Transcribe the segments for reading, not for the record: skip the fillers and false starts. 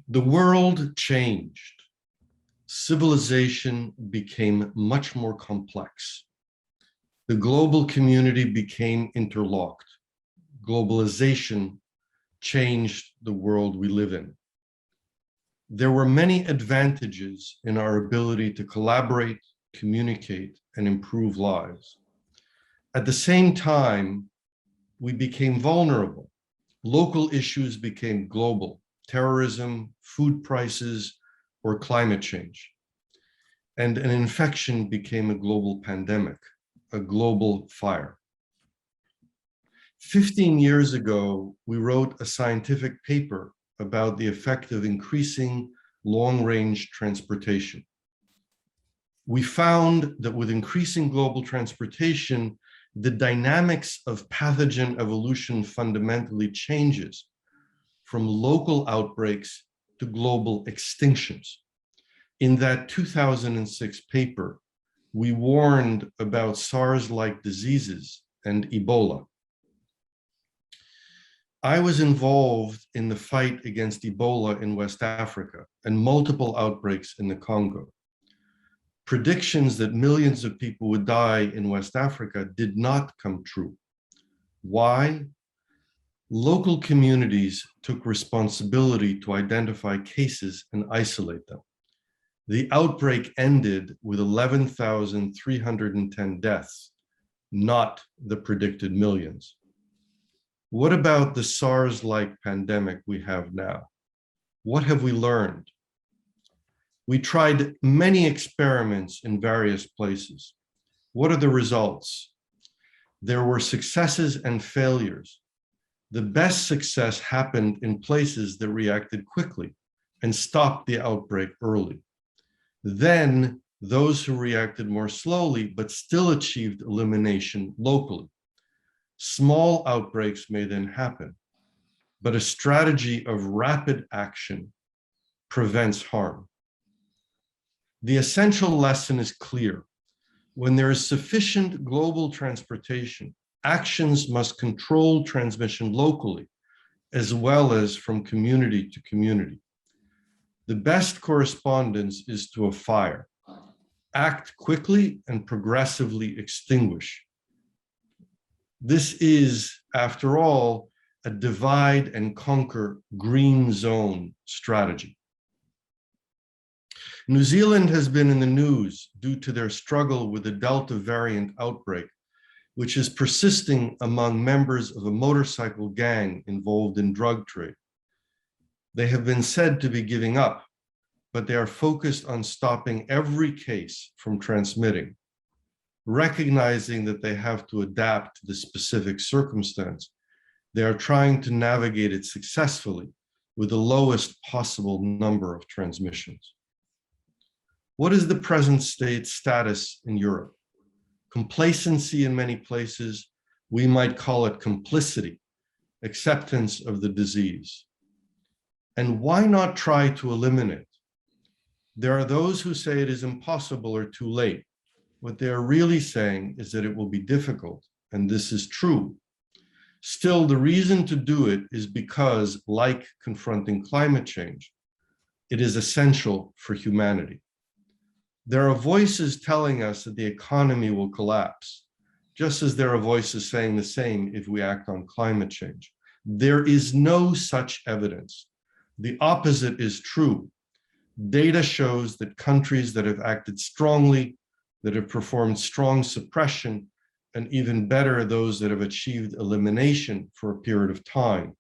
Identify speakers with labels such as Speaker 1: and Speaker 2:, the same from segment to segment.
Speaker 1: The world changed. Civilization became much more complex. The global community became interlocked. Globalization changed the world we live in. There were many advantages in our ability to collaborate, communicate, and improve lives. At the same time, we became vulnerable. Local issues became global: terrorism, food prices, or climate change. And an infection became a global pandemic, a global fire. 15 years ago, we wrote a scientific paper about the effect of increasing long-range transportation. We found that with increasing global transportation, the dynamics of pathogen evolution fundamentally changes from local outbreaks to global extinctions. In that 2006 paper, we warned about SARS-like diseases and Ebola. I was involved in the fight against Ebola in West Africa and multiple outbreaks in the Congo. Predictions that millions of people would die in West Africa did not come true. Why? Local communities took responsibility to identify cases and isolate them. The outbreak ended with 11,310 deaths, not the predicted millions. What about the SARS-like pandemic we have now? What have we learned? We tried many experiments in various places. What are the results? There were successes and failures. The best success happened in places that reacted quickly and stopped the outbreak early. Then those who reacted more slowly but still achieved elimination locally. Small outbreaks may then happen, but a strategy of rapid action prevents harm. The essential lesson is clear. When there is sufficient global transportation, actions must control transmission locally, as well as from community to community. The best correspondence is to a fire. Act quickly and progressively extinguish. This is, after all, a divide and conquer green zone strategy. New Zealand has been in the news due to their struggle with the Delta variant outbreak, which is persisting among members of a motorcycle gang involved in drug trade. They have been said to be giving up, but they are focused on stopping every case from transmitting. Recognizing that they have to adapt to the specific circumstance, they are trying to navigate it successfully with the lowest possible number of transmissions. What is the present state status in Europe? Complacency in many places, we might call it complicity, acceptance of the disease. And why not try to eliminate? There are those who say it is impossible or too late. What they are really saying is that it will be difficult, and this is true. Still, the reason to do it is because, like confronting climate change, it is essential for humanity. There are voices telling us that the economy will collapse, just as there are voices saying the same if we act on climate change. There is no such evidence. The opposite is true. Data shows that countries that have acted strongly, that have performed strong suppression, and even better, those that have achieved elimination for a period of time,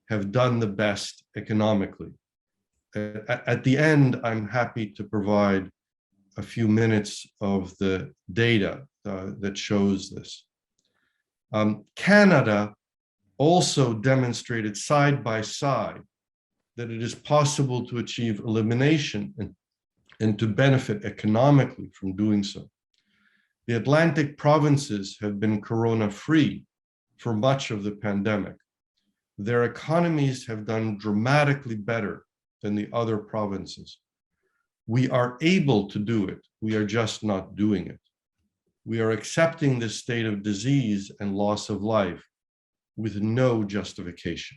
Speaker 1: have done the best economically. At the end, I'm happy to provide a few minutes of the data that shows this. Canada also demonstrated side by side that it is possible to achieve elimination and to benefit economically from doing so. The Atlantic provinces have been corona-free for much of the pandemic. Their economies have done dramatically better than the other provinces. We are able to do it. We are just not doing it. We are accepting this state of disease and loss of life with no justification.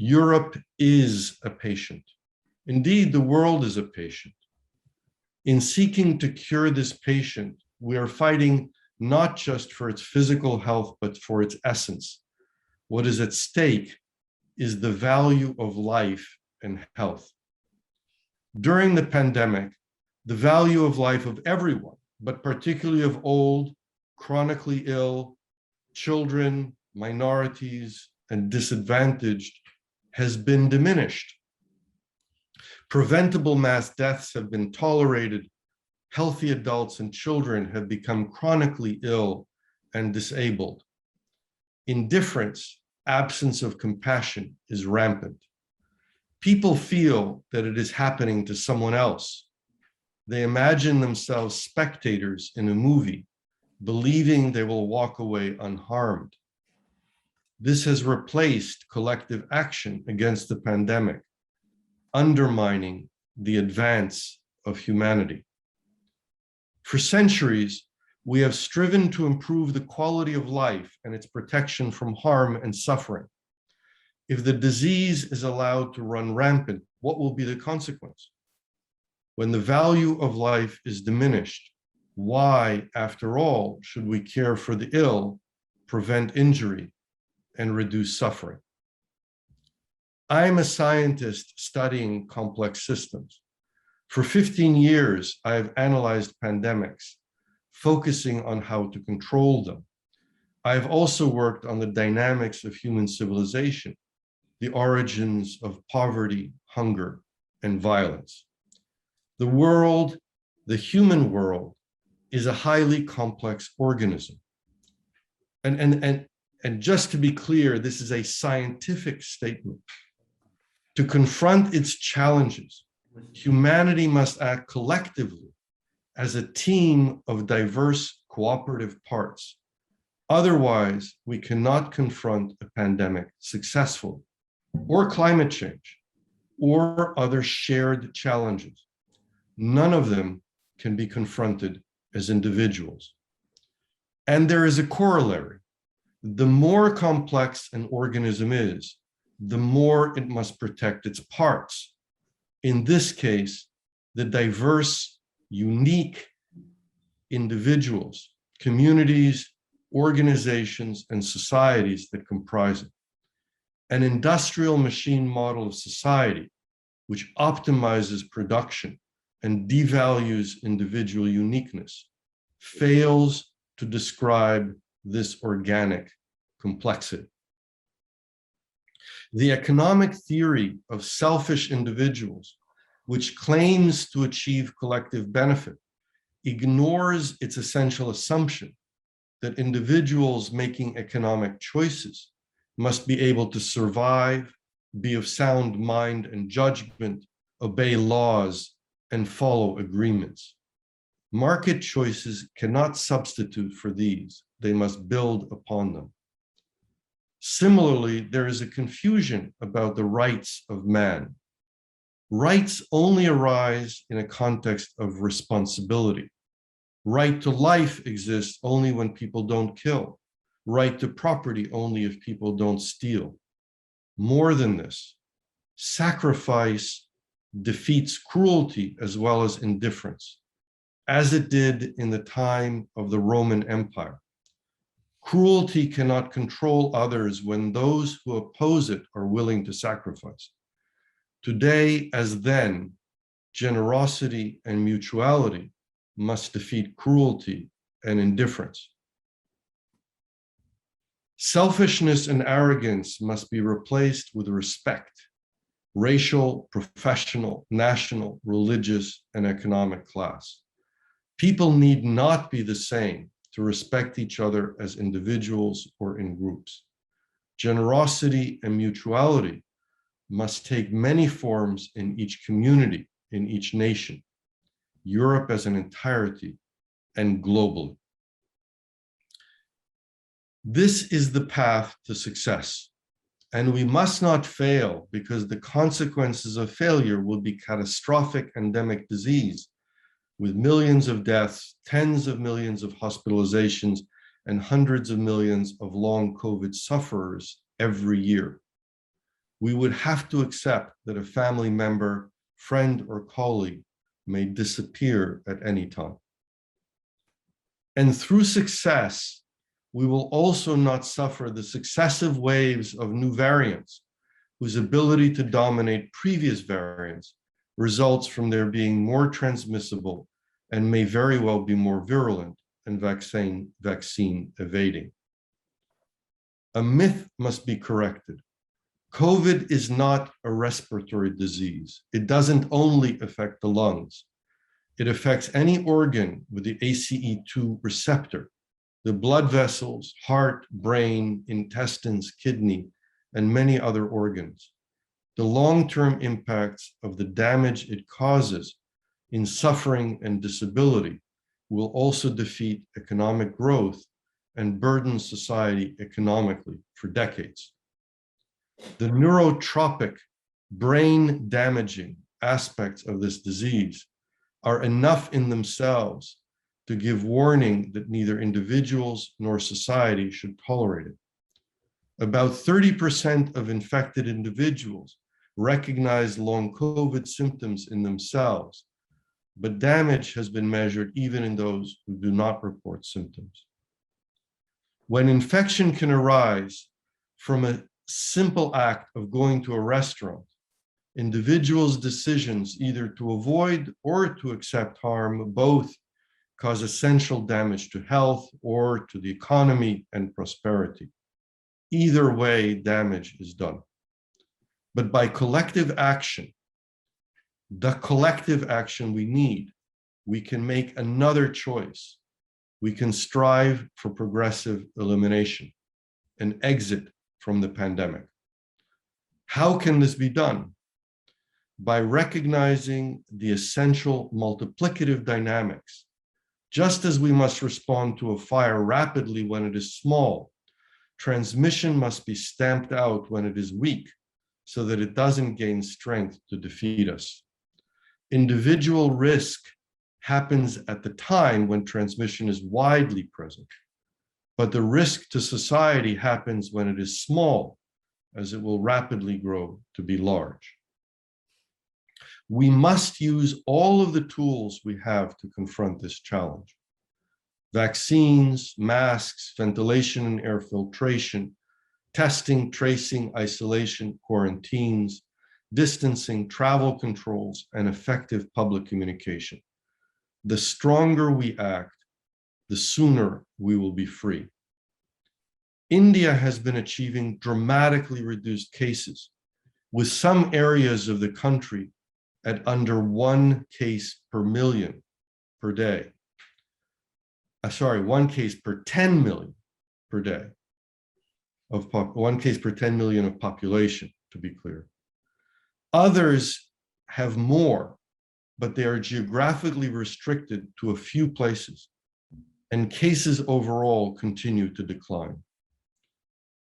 Speaker 1: Europe is a patient. Indeed, the world is a patient. In seeking to cure this patient, we are fighting not just for its physical health, but for its essence. What is at stake is the value of life and health. During the pandemic, the value of life of everyone, but particularly of old, chronically ill, children, minorities, and disadvantaged, has been diminished. Preventable mass deaths have been tolerated. Healthy adults and children have become chronically ill and disabled. Indifference, absence of compassion is rampant. People feel that it is happening to someone else. They imagine themselves spectators in a movie, believing they will walk away unharmed. This has replaced collective action against the pandemic, undermining the advance of humanity. For centuries, we have striven to improve the quality of life and its protection from harm and suffering. If the disease is allowed to run rampant, what will be the consequence? When the value of life is diminished, why, after all, should we care for the ill, prevent injury, and reduce suffering? I'm a scientist studying complex systems. For 15 years, I have analyzed pandemics, focusing on how to control them. I have also worked on the dynamics of human civilization, the origins of poverty, hunger, and violence. The world, the human world, is a highly complex organism. And just to be clear, this is a scientific statement. To confront its challenges, humanity must act collectively as a team of diverse cooperative parts. Otherwise, we cannot confront a pandemic successfully, or climate change, or other shared challenges. None of them can be confronted as individuals. And there is a corollary. The more complex an organism is, the more it must protect its parts. In this case, the diverse, unique individuals, communities, organizations, and societies that comprise it. An industrial machine model of society, which optimizes production and devalues individual uniqueness, fails to describe this organic complexity. The economic theory of selfish individuals, which claims to achieve collective benefit, ignores its essential assumption that individuals making economic choices must be able to survive, be of sound mind and judgment, obey laws, and follow agreements. Market choices cannot substitute for these. They must build upon them. Similarly, there is a confusion about the rights of man. Rights only arise in a context of responsibility. Right to life exists only when people don't kill. Right to property only if people don't steal. More than this, sacrifice defeats cruelty as well as indifference, as it did in the time of the Roman Empire. Cruelty cannot control others when those who oppose it are willing to sacrifice. Today, as then, generosity and mutuality must defeat cruelty and indifference. Selfishness and arrogance must be replaced with respect, racial, professional, national, religious, and economic class. People need not be the same to respect each other as individuals or in groups. Generosity and mutuality must take many forms in each community, in each nation, Europe as an entirety, and globally. This is the path to success, and we must not fail because the consequences of failure will be catastrophic endemic disease with millions of deaths, tens of millions of hospitalizations, and hundreds of millions of long COVID sufferers every year. we would have to accept that a family member, friend, or colleague may disappear at any time. And through success, we will also not suffer the successive waves of new variants whose ability to dominate previous variants results from their being more transmissible and may very well be more virulent and vaccine evading. A myth must be corrected. COVID is not a respiratory disease. It doesn't only affect the lungs. It affects any organ with the ACE2 receptor, the blood vessels, heart, brain, intestines, kidney, and many other organs. The long-term impacts of the damage it causes in suffering and disability will also defeat economic growth and burden society economically for decades. The neurotropic, brain-damaging aspects of this disease are enough in themselves to give warning that neither individuals nor society should tolerate it. About 30% of infected individuals recognize long COVID symptoms in themselves, but damage has been measured even in those who do not report symptoms. When infection can arise from a simple act of going to a restaurant, individuals' decisions either to avoid or to accept harm both cause essential damage to health or to the economy and prosperity. Either way, damage is done. But by collective action, the collective action we need, we can make another choice. We can strive for progressive elimination, an exit from the pandemic. How can this be done? By recognizing the essential multiplicative dynamics. Just as we must respond to a fire rapidly when it is small, transmission must be stamped out when it is weak so that it doesn't gain strength to defeat us. Individual risk happens at the time when transmission is widely present, but the risk to society happens when it is small, as it will rapidly grow to be large. We must use all of the tools we have to confront this challenge. Vaccines, masks, ventilation and air filtration, testing, tracing, isolation, quarantines, distancing, travel controls, and effective public communication. The stronger we act, the sooner we will be free. India has been achieving dramatically reduced cases, with some areas of the country at under 1 case per million per day. 1 case per 10 million per day. 1 case per 10 million of population, to be clear. Others have more, but they are geographically restricted to a few places, and cases overall continue to decline.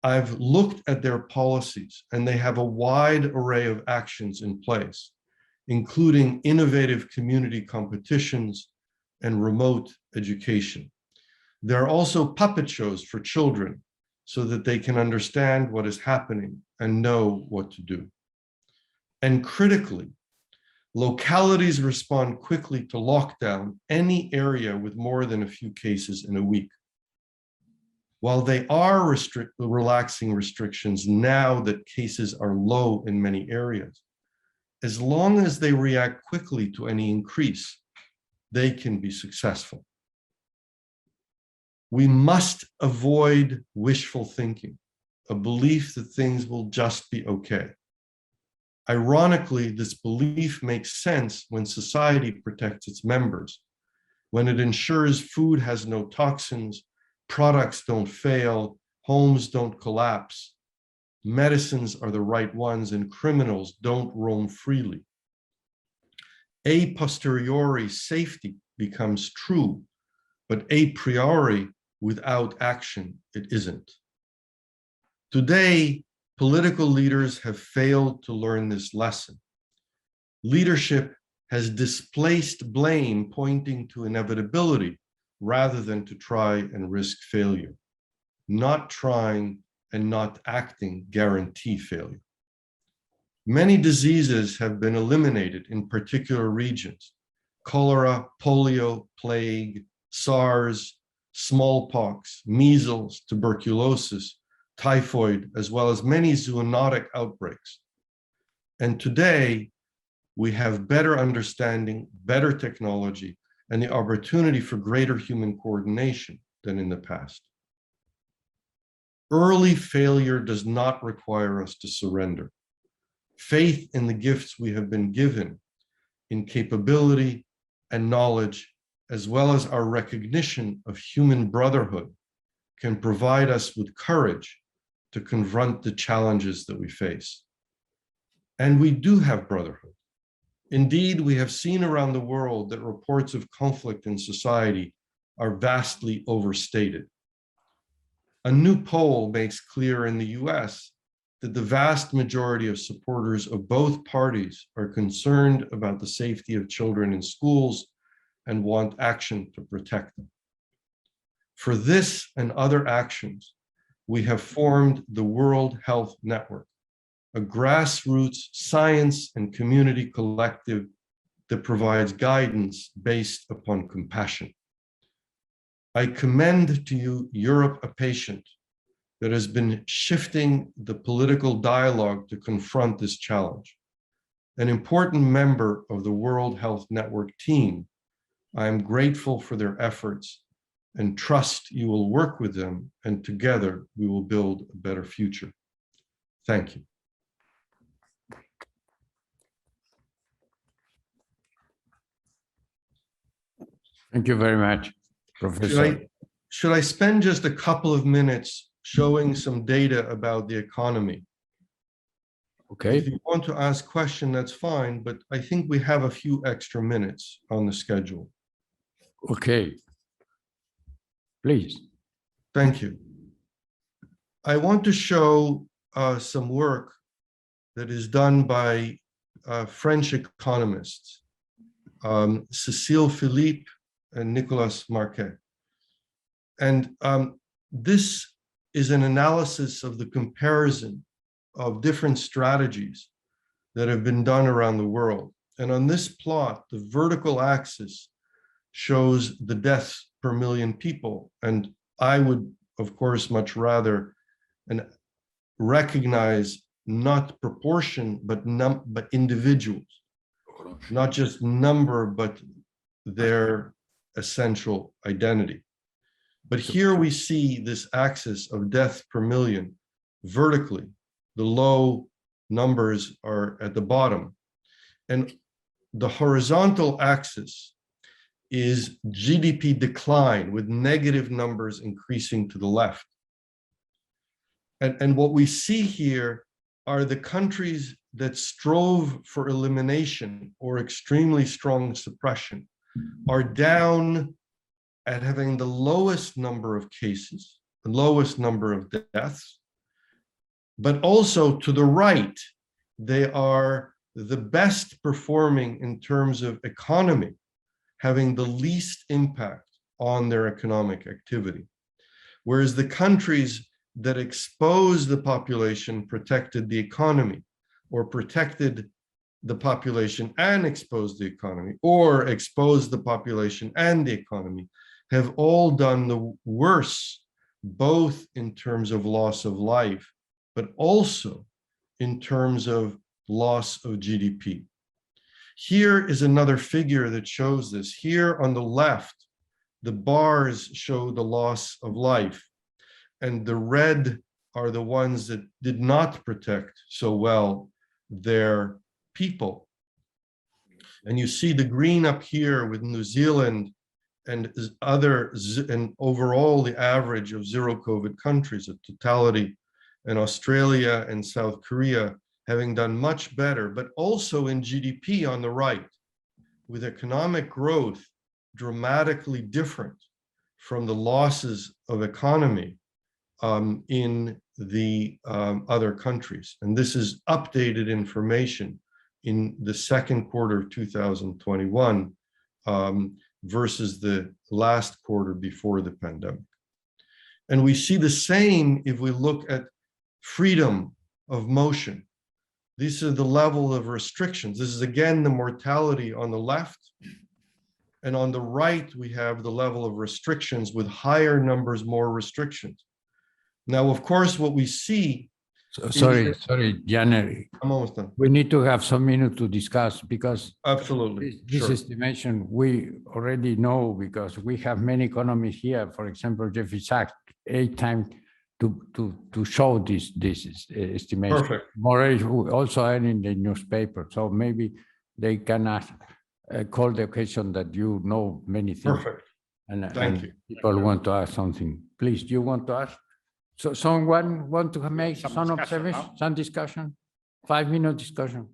Speaker 1: I've looked at their policies, and they have a wide array of actions in place, including innovative community competitions and remote education. There are also puppet shows for children so that they can understand what is happening and know what to do. And critically, localities respond quickly to lockdown any area with more than a few cases in a week. While they are relaxing restrictions now that cases are low in many areas, as long as they react quickly to any increase, they can be successful. We must avoid wishful thinking, a belief that things will just be okay. Ironically, this belief makes sense when society protects its members, when it ensures food has no toxins, products don't fail, homes don't collapse, medicines are the right ones, and criminals don't roam freely. A posteriori safety becomes true, but a priori, without action, it isn't. Today, political leaders have failed to learn this lesson. Leadership has displaced blame, pointing to inevitability rather than to try and risk failure. Not trying and not acting guarantee failure. Many diseases have been eliminated in particular regions: cholera, polio, plague, SARS, smallpox, measles, tuberculosis, typhoid, as well as many zoonotic outbreaks. And today, we have better understanding, better technology, and the opportunity for greater human coordination than in the past. Early failure does not require us to surrender. Faith in the gifts we have been given in capability and knowledge, as well as our recognition of human brotherhood, can provide us with courage to confront the challenges that we face. And we do have brotherhood. Indeed, we have seen around the world that reports of conflict in society are vastly overstated. A new poll makes clear in the US that the vast majority of supporters of both parties are concerned about the safety of children in schools and want action to protect them. For this and other actions, we have formed the World Health Network, a grassroots science and community collective that provides guidance based upon compassion. I commend to you Europe, a patient that has been shifting the political dialogue to confront this challenge. An important member of the World Health Network team, I am grateful for their efforts and trust you will work with them, and together we will build a better future. Thank you.
Speaker 2: Thank you very much, Professor.
Speaker 1: Should I spend just a couple of minutes showing some data about the economy?
Speaker 2: Okay.
Speaker 1: If you want to ask question, that's fine, but I think we have a few extra minutes on the schedule.
Speaker 2: Okay. Please.
Speaker 1: Thank you. I want to show some work that is done by French economists, Cécile Philippe and Nicolas Marquet. And this is an analysis of the comparison of different strategies that have been done around the world. And on this plot, the vertical axis shows the deaths per million people. And I would, of course, much rather recognize not proportion, but individuals, not just number, but their essential identity. But here we see this axis of death per million vertically. The low numbers are at the bottom. And the horizontal axis is GDP decline with negative numbers increasing to the left. And what we see here are the countries that strove for elimination or extremely strong suppression are down at having the lowest number of cases, the lowest number of deaths, but also to the right, they are the best performing in terms of economy, having the least impact on their economic activity. Whereas the countries that exposed the population protected the economy, or protected the population and exposed the economy, or exposed the population and the economy, have all done the worse, both in terms of loss of life, but also in terms of loss of GDP. Here is another figure that shows this. Here on the left, the bars show the loss of life, and the red are the ones that did not protect so well their people. And you see the green up here with New Zealand and and overall the average of zero COVID countries, a totality, and Australia and South Korea having done much better, but also in GDP on the right, with economic growth dramatically different from the losses of economy in the other countries. And this is updated information in the second quarter of 2021 versus the last quarter before the pandemic. And we see the same if we look at freedom of motion. These are the level of restrictions. This is again the mortality on the left. And on the right, we have the level of restrictions with higher numbers, more restrictions. Now, of course, what we see.
Speaker 2: Sorry, Yaneer.
Speaker 1: I'm almost done.
Speaker 2: We need to have some minutes to discuss because
Speaker 1: Absolutely.
Speaker 2: this
Speaker 1: Sure.
Speaker 2: estimation we already know because we have many economists here. For example, Jeffrey Sachs, 8 times to show this estimation.
Speaker 1: Perfect.
Speaker 2: More who also are in the newspaper, so maybe they can call the occasion that you know many things.
Speaker 1: Perfect.
Speaker 2: And,
Speaker 1: Thank you.
Speaker 2: people want to ask something. Please, do you want to ask? So someone want to make some
Speaker 3: discussion,
Speaker 2: observation,
Speaker 3: no?
Speaker 2: some discussion? 5-minute discussion.